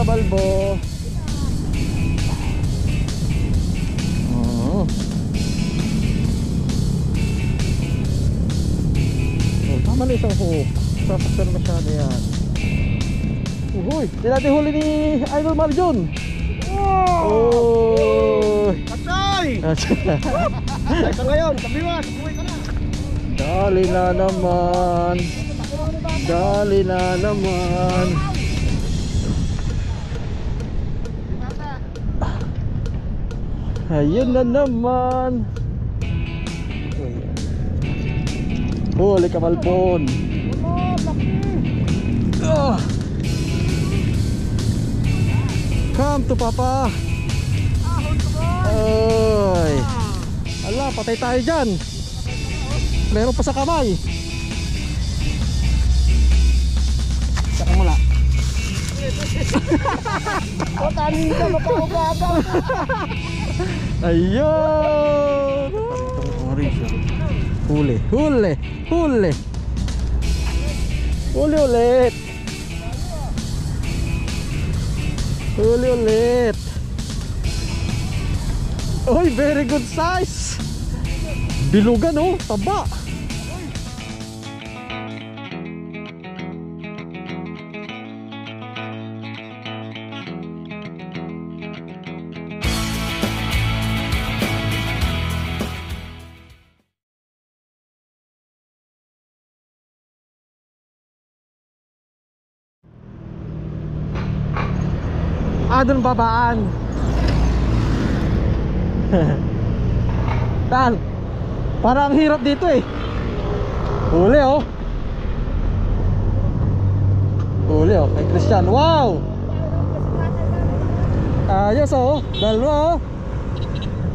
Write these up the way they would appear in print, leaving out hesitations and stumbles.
kabalbo. Tama na isang hook. Sasaktan masyado yan. Uy, di natin huli ni Idol Marjon. Oh! Atay! Ay ka ngayon, kabiwas, buhay ka na. Dali na naman. Dali na naman. Ayun na naman. Huli kamalpon. Come to Papa. Ay. Ala, patay tayo dyan. Meron pa sa kamay. Saka mula. O tanin ka, mapakagaw. Ayun. Huli, huli, huli. Huli ulit. Huli ulit. Oy, very good size. Bilugan oh, taba. Doon babaan. Tan, parang hirap dito eh. Huli oh. Huli oh, kay Christian. Wow! Ayos oh, dalawa oh.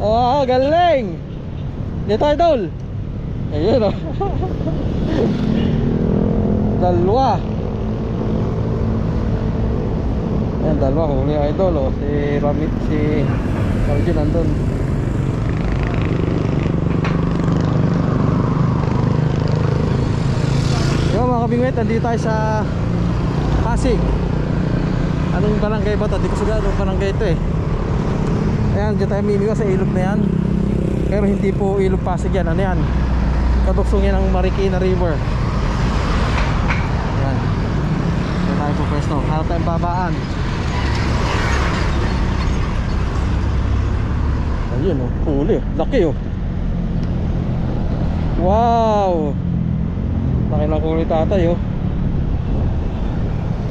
Oh, galing. Dito Idol. Ayun oh. Dalawa. Yan, dalawa huli Idol oh. Si Ramit, si Marjon nandun. Yo mga kabingwit, nandito tayo sa Pasig. Anong barangay ba ito? Di ko sigurado anong barangay ito eh. Ayan, dito tayo mimiwa sa ilog na yan. Pero hindi po ilog Pasig yan. Ano yan? Kaduksong yan ng Marikina River. Ayan. Dito tayo po pwesto. Harap tayong babaan. Ayun oh, huli, laki oh. Wow. Laki lang huli tatay oh.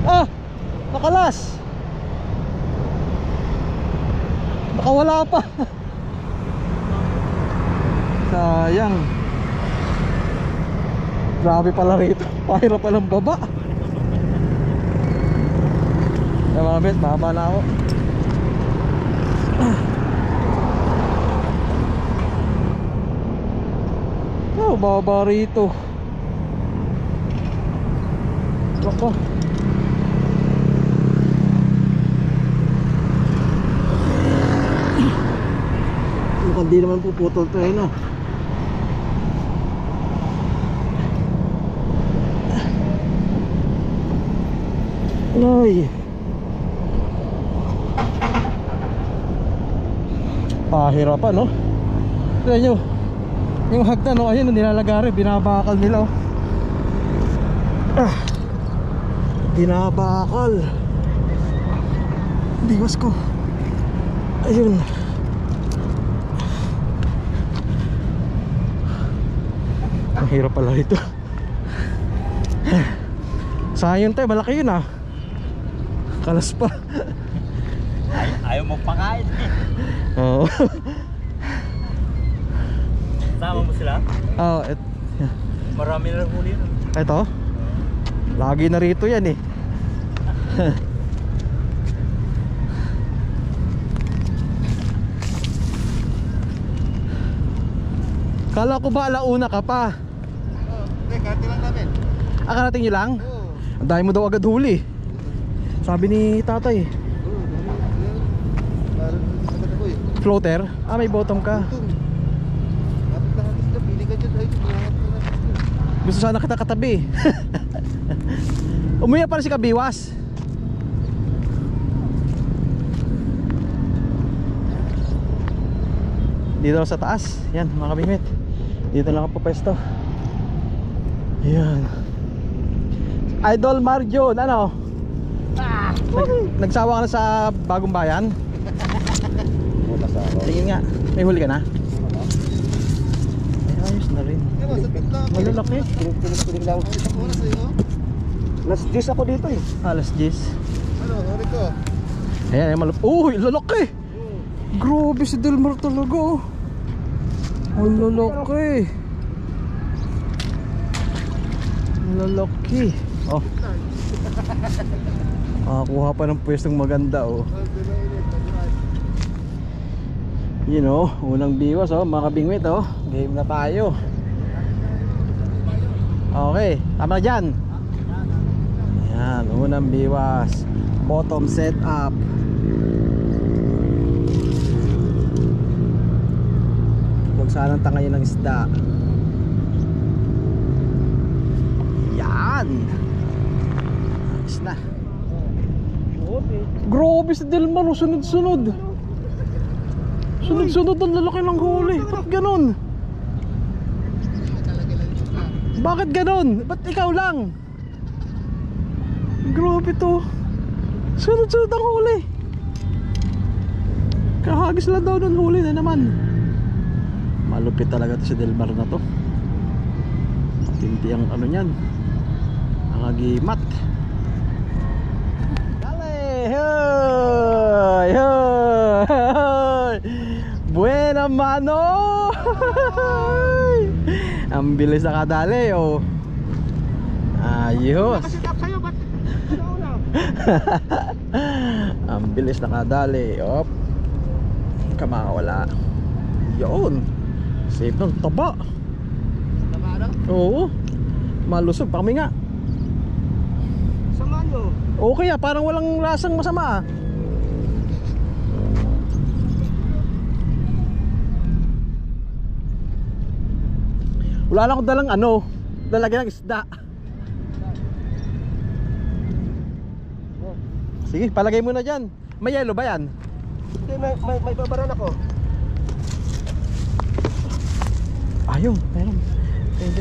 Ah, nakalas. Nakawala pa. Sayang. Grabe pala rito. Pahirap palang baba. Ay mga bet, mahaba na ako. Oh, baba rito. Lako. Mukhang di naman puputol to eh no. Ay. Pahirapan no. Tignan nyo. Yung hagdan no, ayun nilalagari, binabakal nila oh. Binabakal. Biwas ko. Ayun. Ang hirap pala ito. Sayang tayo, malaki yun ah. Kalas pa. Ayaw mo pakain. Oo. Sama mo sila? Oo, Marami na huli yun. ito? Lagi na rito yan eh. Kala ko ba alauna ka pa? Oo, kati lang namin. Akarating nyo lang? Oo. Ang dami mo daw agad huli. Sabi ni tatay. Floater? Ah, may bottom ka. Gusto sana kita katabi. Umuya pa rin si Kabiwas. Dito sa taas. Yan mga kabingwit. Dito lang ako pwesto. Yan. Idol Marjon, ano? Nagsawa ka na sa Bagong Bayan? Butas ako. Tingin nga, may huli ka na? Ay, ayos na rin. Malalaki. Pinig lang. Last 10 ako dito eh. Alas 10. Ano, huli ko? Ayan, ayan malap. Uy, lalaki! Grabe si Delmar talaga oh. Ang lalaki. Lalaki. Oh. Makakuha pa ng pwestong maganda oh. You know, unang biwas oh, mga kabingwit oh. Game na tayo. Okay, tama na dyan. Ayan, unang biwas. Bottom set up. Huwag sanang tangayin ng isda. Yan. Ayos na. Grabe si Delmar, sunod-sunod. Sunod-sunod ang lalaki ng huli. Ba't ganon? Bakit ganon? Ba't ikaw lang? Grabe to. Sunod-sunod ang huli. Kahagis lang daw ng huli na naman. Malupit talaga to si Delmar na to. Matindi ang ano nyan. Ang agimat. Dale! Hoy! Hoy! Buena mano! Ang bilis na kadali oh. Ayos. Ang bilis na kadali. Op. Kamakawala. Yun. Safe ng taba. Taba na? Oo. Malusog pa kami nga. Sama nyo. Okay ah, parang walang lasang masama ah. Wala na akong dalang ano, lalagyan ng isda. Sige, palagay mo na dyan. May yellow ba yan? Hindi, may babaran ako. Ayun, meron.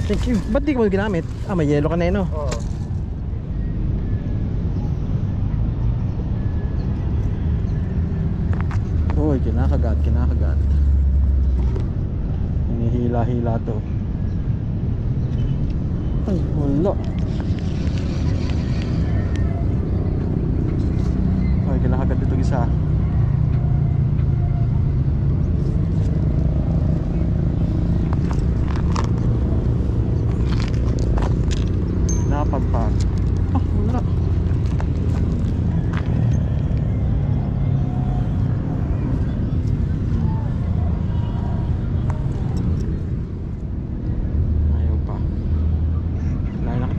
Thank you. Ba't di ko ginamit? Ah, may yellow ka na yun oh. Oo. Uy, kinakagat, kinakagat. Hinihila-hila to. Ay, wala. Ay, kinakagat dito isa. Napagpag. Ah, wala.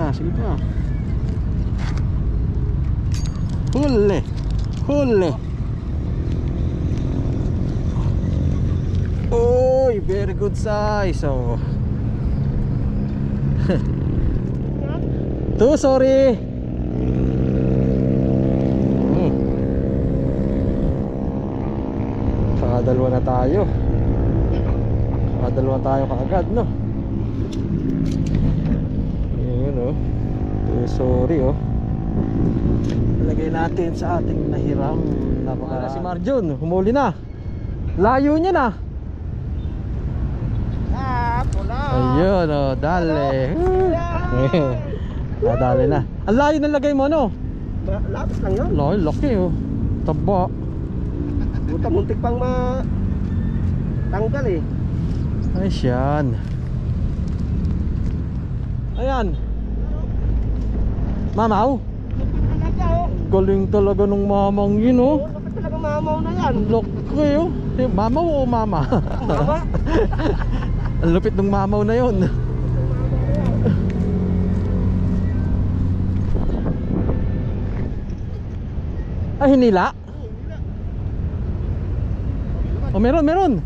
Sige pa. Huli. Huli. Oy, very good size. Oh. Too sorry. Kakadalwa na tayo. Kakadalwa tayo kaagad, no? Oh. Sorry oh. Lagay natin sa ating nahiram. Napaka si Marjon, humuli na. Layo niya na. Pula. Ayun oh, dale. Dale na. Ang layo ng lagay mo no? Lapis lang yun. Laki oh. Taba. Buta muntik pang tanggal eh. Ay siyan. Ayan. Mamaw. Galing talaga nung mamang yun oh. Bakit talaga mamaw na yan? Laki oh. Mamaw o mama? Mama? Ang lupit ng mamaw na yun. Ay, hinila? Oh, meron.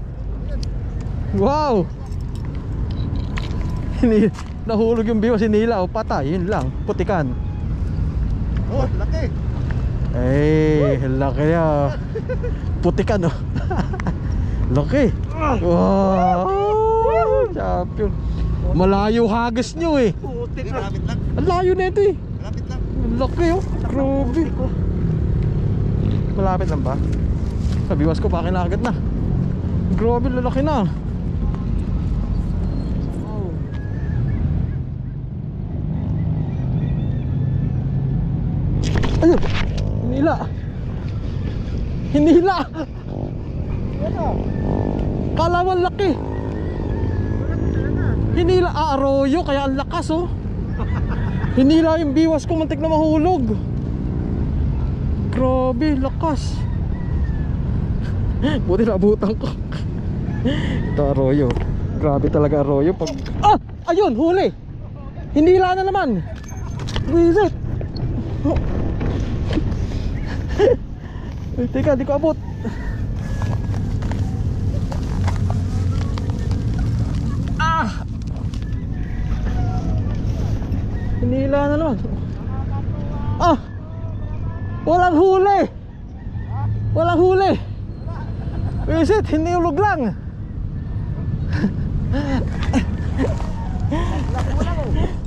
Wow. Nahulog yung biwas, hinila o patay, yun lang, putikan. Oh, laki. Eh, laki niya. Putikan oh. Laki. Wow! Champion. Malayo hagas nyo eh. Putik na. Malapit lang. Ang layo na ito eh. Malapit lang. Ang laki oh. Grabe. Malapit lang ba? Sabiwas ko baka kinagat na. Grabe, lalaki na. Ayun! Hinila! Hinila! Kala mo ang laki. Hinila, arroyo kaya ang lakas oh. Hinila yung biwas ko, muntik na mahulog. Grabe, lakas. Buti naabutan ko. Ito arroyo. Grabe talaga arroyo pag... Ah! Ayun, huli! Hinila na naman. Visit. Ay, teka, di ko abot. Ah! Hinila na naman. Ah! Walang huli. Walang huli. Visit, hinulog lang.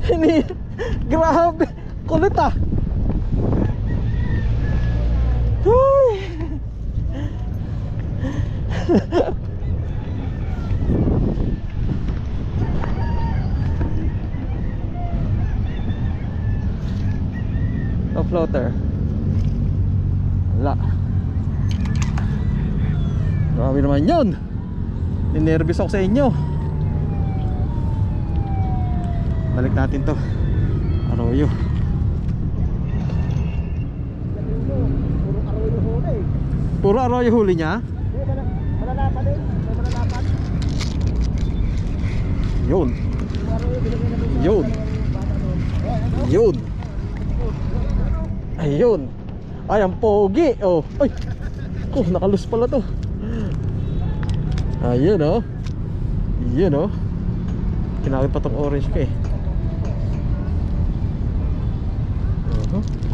Hindi. Grabe. Kulit ah. Uy. No floater. Wala. Grabe naman yun. Ninervous ako sa inyo. Balik natin to. Arroyo. Puro arroyo huli niya? Malalapan din. Malalapan. Yun. Yun. Yun. Ayun. Ay, ang pogi. Oh. Ay. Oh, nakalus pala to. Ayun oh. Yun oh. Kinakit pa tong orange ka eh.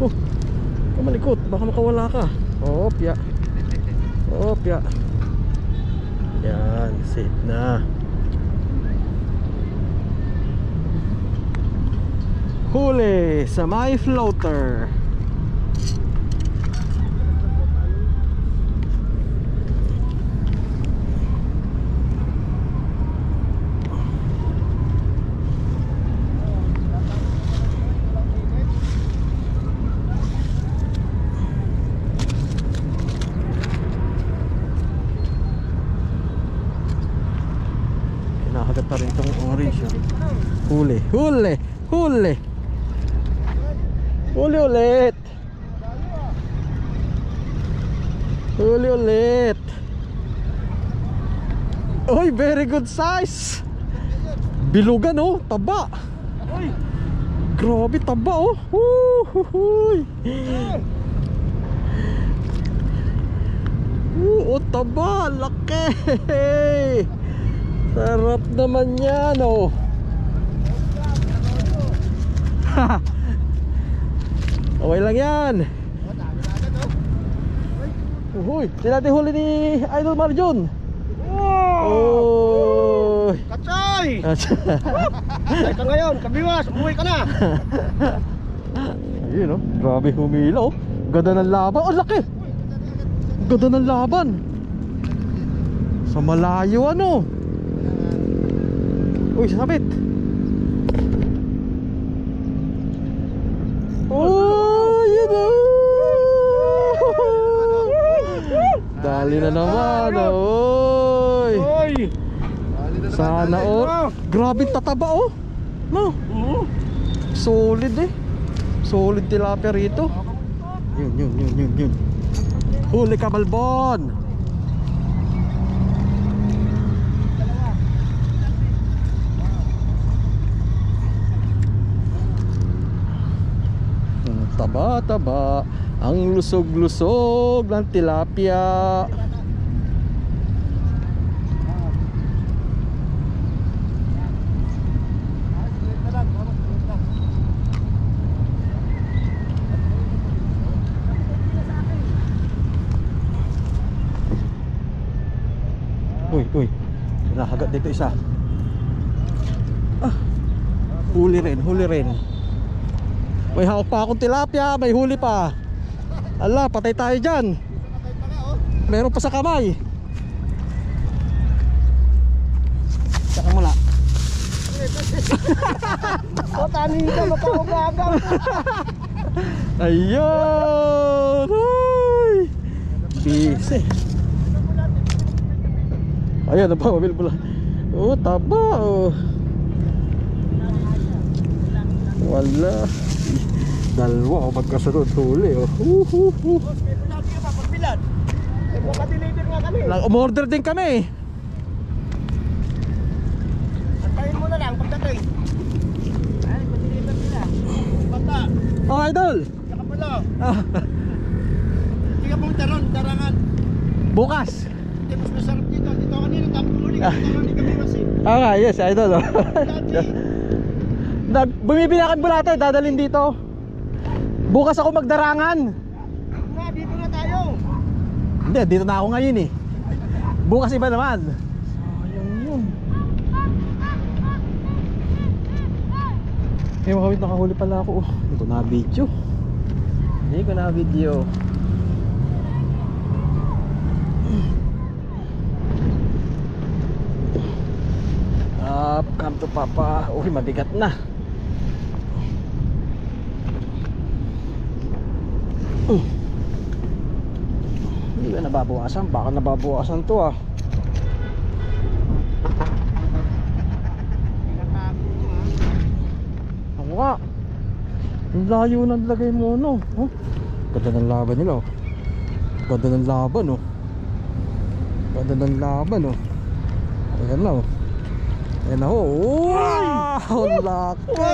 Oh. Kamalikot, baka makawala ka. Opya. Opya. Yan, safe na. Huli sa my floater. Kinakagat pa rin itong orange. Huli, huli, huli. Huli ulit. Huli ulit. Oy, very good size. Bilugan oh, taba. Grabe, taba oh. Oh, taba, laki. Sarap naman yan oh. Okay lang yan. Uy, sila natin huli ni Idol Marjon. Oh! Katsoy! Ay ka ngayon, kabiwas, umuwi ka na. Yun oh, grabe humila oh. Ganda ng laban, oh laki. Ganda ng laban. Sa malayo ano. Uy, sasabit. Oh, yun oh. Dali na naman oy. Oy! Sana oh. Grabe tataba oh. No. Solid eh. Solid tilapia rito. Yun. Huli ka, Balbon. Taba-taba ang lusog-lusog ng tilapia. Uy. isa. Ah, huli rin, huli rin. May hawak pa akong tilapia, may huli pa. Ala, patay tayo dyan. Meron pa sa kamay. Saka mula. O, tanin ka, mapakagagaw. Ayun! Uy! Busy. Ayan na ba, mabil pula. Oh, taba oh. Wala. Dalawa o magkasunod huli oh. Makadeliver nga kami. Umorder din kami. Antayin mo na lang pagdating. Ay, pa-deliver nila. Bata. Oh, idol. Saka pala. Ah, Hindi ka pong darangan. bukas. Hindi mas masarap dito. Dito kanina tapos muli ka. Hindi kami kasi. Ah, yes, idol. Oh. Dati. Bumibili ako ng bulate, dadalhin dito. Bukas ako magdarangan. Na, dito na tayo. Hindi, dito na ako ngayon eh. Bukas iba naman. Sayang yun. Eh, makawit, nakahuli pala ako. Hindi ko na video. Hindi ko na video. Come to papa. Uy, mabigat na. Hindi ba nababawasan? Baka nababawasan to ah. Ako nga. Ang layo ng lagay mo no. Oh, ganda ng laban nila oh. Ganda ng laban oh. Ganda ng laban oh. Ayan na oh. Ayan na oh. Wow! Laki!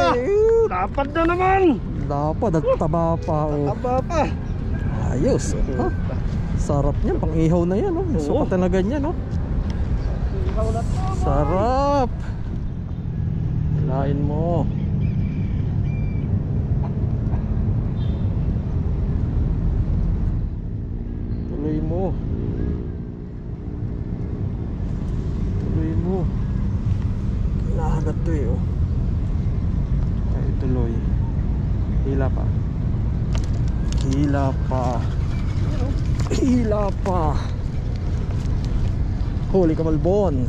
Dapat na naman. Lapad at taba pa oh. Taba pa. Ayos oh. Ha? Sarap niyan, pang ihaw na yan oh. Sukatan na ganyan oh. Sarap. Lain mo. Tuloy mo. Tuloy mo. Kailangan to eh oh. Ay, tuloy. Hila pa. Hila pa. Hila pa. Holy kamalbon.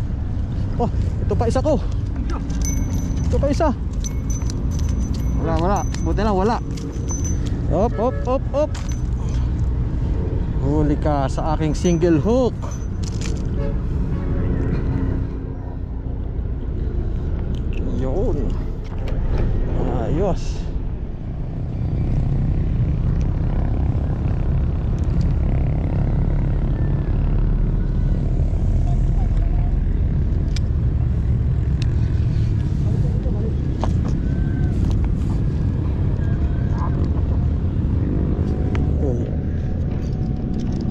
Oh, ito pa isa ko. Ito pa isa. Wala. Buti na wala. Op. Huli ka sa aking single hook. Yun. Ayos.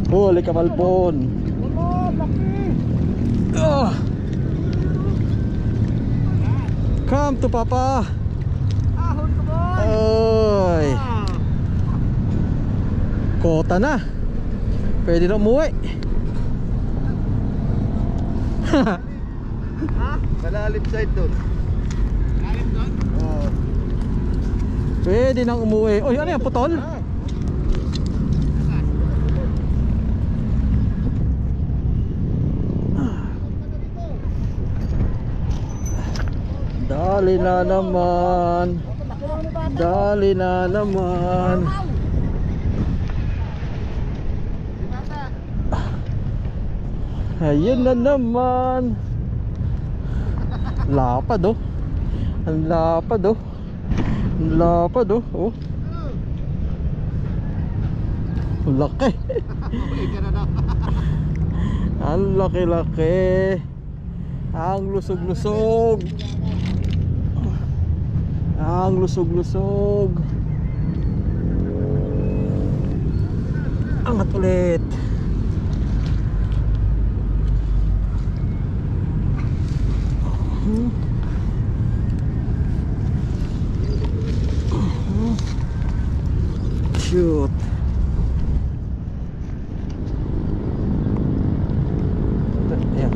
Huli kamalbon. Come to papa. Ahon ko boy. Oy. Kota na. Pwede na umuwi. Ha? Kalalim side doon. Kalalim doon? Oo. Pwede nang umuwi. Oy, ano yan? Putol? Dali na naman. Dali na naman. Ayun na naman. Lapad oh. Ang lapad oh. Ang lapad oh. Oh. Laki. Ang laki-laki. Ang lusog-lusog. Ang lusog-lusog. Angat ulit. Shoot. Ayan.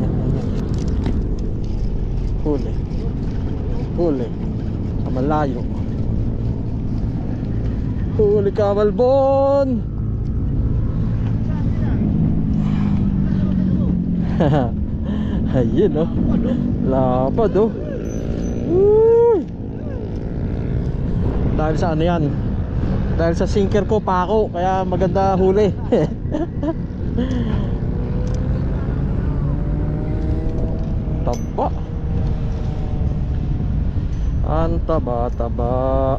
Huli. Huli. Sa malayo. Huli ka, Malbon. Ayun oh. Lapad oh. Uy. Dahil sa ano yan, dahil sa sinker ko pako, kaya maganda huli. Taba. Ang taba-taba.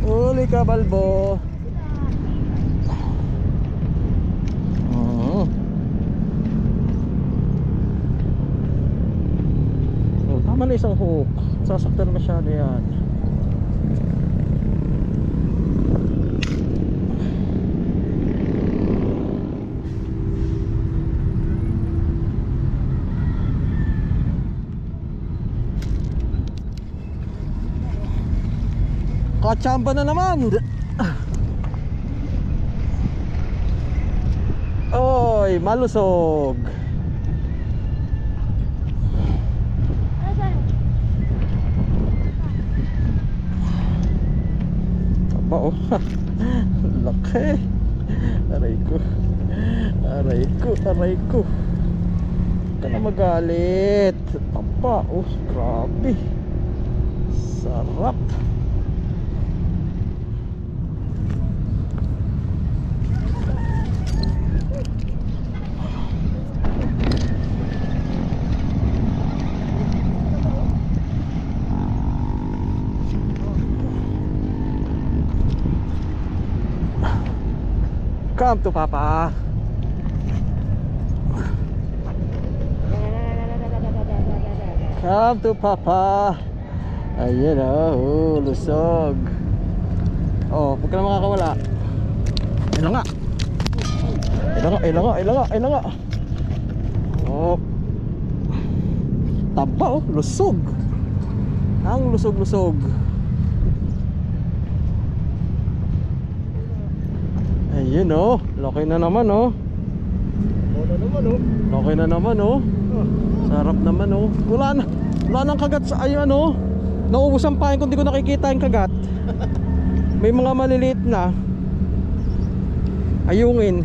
Huli ka, Balbo. Tama na isang hook. Sasaktan masyado yan. Kachamba na naman. Oy, malusog. Taba oh. Laki. Aray ko. Aray ko, aray ko. Huwag ka na magalit. Taba oh, grabe. Sarap. Come to Papa. Come to Papa. Ayan oh, lusog. Oh, huwag ka na makakawala. Ayun nga. Ayun nga. Oh. Taba oh, lusog. Ang lusog-lusog. Ayun oh, laki na naman oh. Laki na naman oh. Sarap naman oh. Wala nang kagat sa ayun oh. Naubos ang pain kung di ko nakikita yung kagat. May mga maliliit na. Ayungin.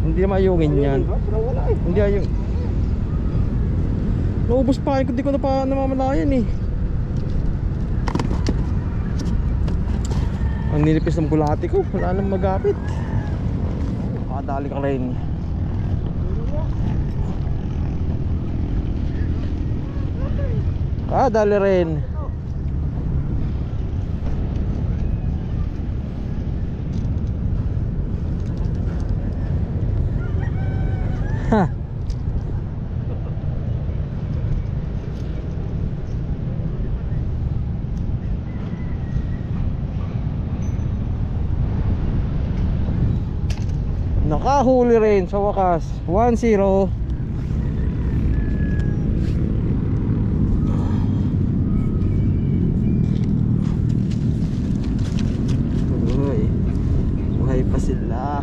Hindi naman ayungin yan. Hindi ayung. Naubos pain kung di ko namamalayan eh. Ang nilipis ng bulati ko, wala nang magapit. Makadali ka rin. Kadali rin. Ha. Nakahuli rin sa wakas. 1-0. Uy, buhay pa sila.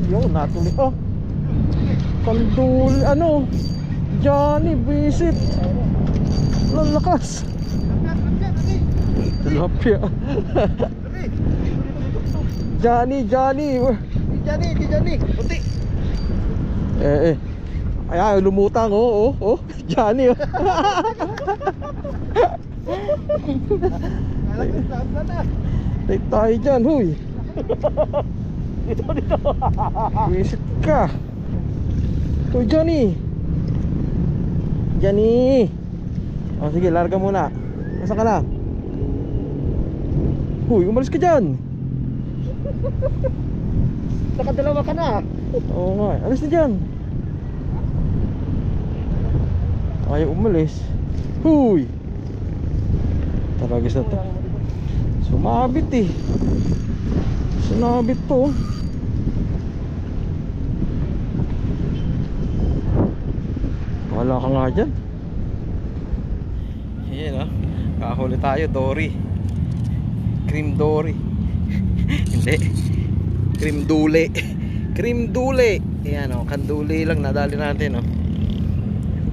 Yo, natuloy. Oh, kandul, ano, Johnny, visit. Lalakas. Tilapia. Johnny. Puti. Ay, lumutang oh. Johnny oh. Take tayo dyan, huy. Dito. Visit ka. Ito, Johnny. Oh, sige, larga muna. Nasaan ka na? Huy, umalis ka dyan. Nakadalawa ka na. Oo nga, alis na dyan. Ayaw umalis. Huy! Taragis na to. Sumabit eh. Sumabit to. Wala ka nga dyan. Ayan o. Kahuli tayo, Dory. Cream Dory. Hindi. Cream Dule. Cream Dule. Ayan o, kanduli lang nadali natin o.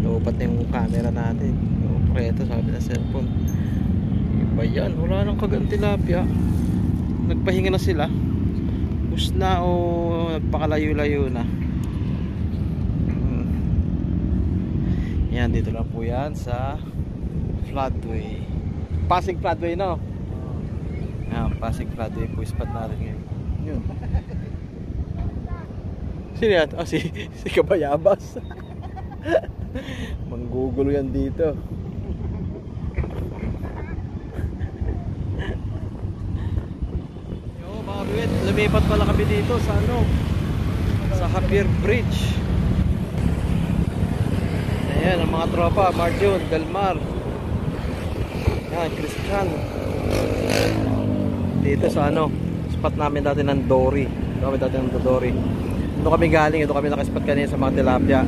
Lupat na yung camera natin. Preto sabi na cellphone. Iba yan, wala nang kagang tilapia. Nagpahinga na sila. Usna o nagpakalayo-layo na. Yan, dito lang po yan sa floodway. Pasig floodway, no? Yan, Pasig floodway po spot natin ngayon. Yun. Sino yan? Oh, si Kabayabas. Manggugulo yan dito. Yo, mga biwit, lumipat pala kami dito sa ano? Sa Javier Bridge. Ayan ang mga tropa, Marjon, Delmar. Ayan, Christian. Dito sa ano, spot namin dati ng Dory. Ito kami dati ng Dory. Ito kami galing, ito kami nakaspot kanina sa mga tilapia.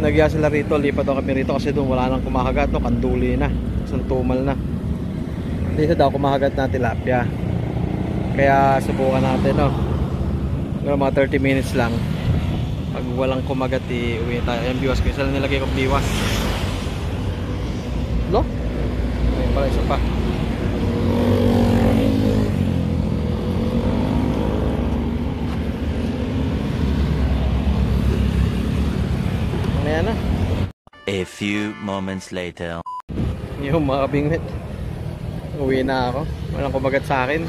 Nagya sila rito, lipat daw kami rito kasi doon wala nang kumahagat, no? Kanduli na, isang tumal na. Dito daw kumahagat na tilapia. Kaya subukan natin, no? Mga 30 minutes lang. Pag walang kumagat, uwi tayo. Ayan, biwas ko. Isa lang nilagay ko biwas. No? Ayan pala, isa pa. Ano yan na? A few moments later. Yung mga bingwit. Uwi na ako. Walang kumagat sa akin.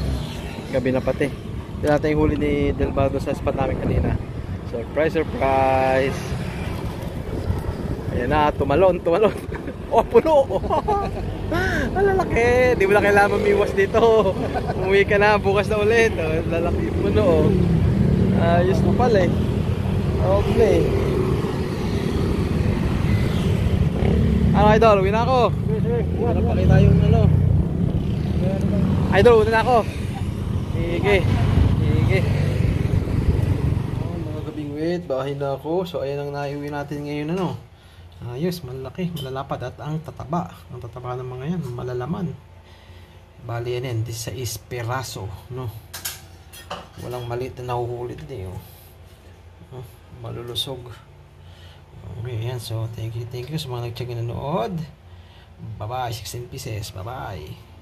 Gabi na pati. Hindi natin yung huli ni Delmado sa spot namin kanina. Surprise, surprise. Ayan na, tumalon. Oh, puno. Ang lalaki. Di mo na kailangan mamiwas dito. Umuwi ka na, bukas na ulit. Ang lalaki puno. Ayos na pala eh. Okay. Ano, Idol? Uwi na ako. Para pakita yung ano. Idol, uwi na ako. Sige. Wait, bahay na ako. So ayan ang naiuwi natin ngayon, ano. Ayos, malaki, malalapad at ang tataba. Ang tataba ng mga yan, malalaman. Bali yan, this is peraso, no. Walang maliit na nahuhuli din, malulusog. Okay, yan. So thank you sa mga nagtsaga nanood. Bye bye, 16 pieces. Bye bye.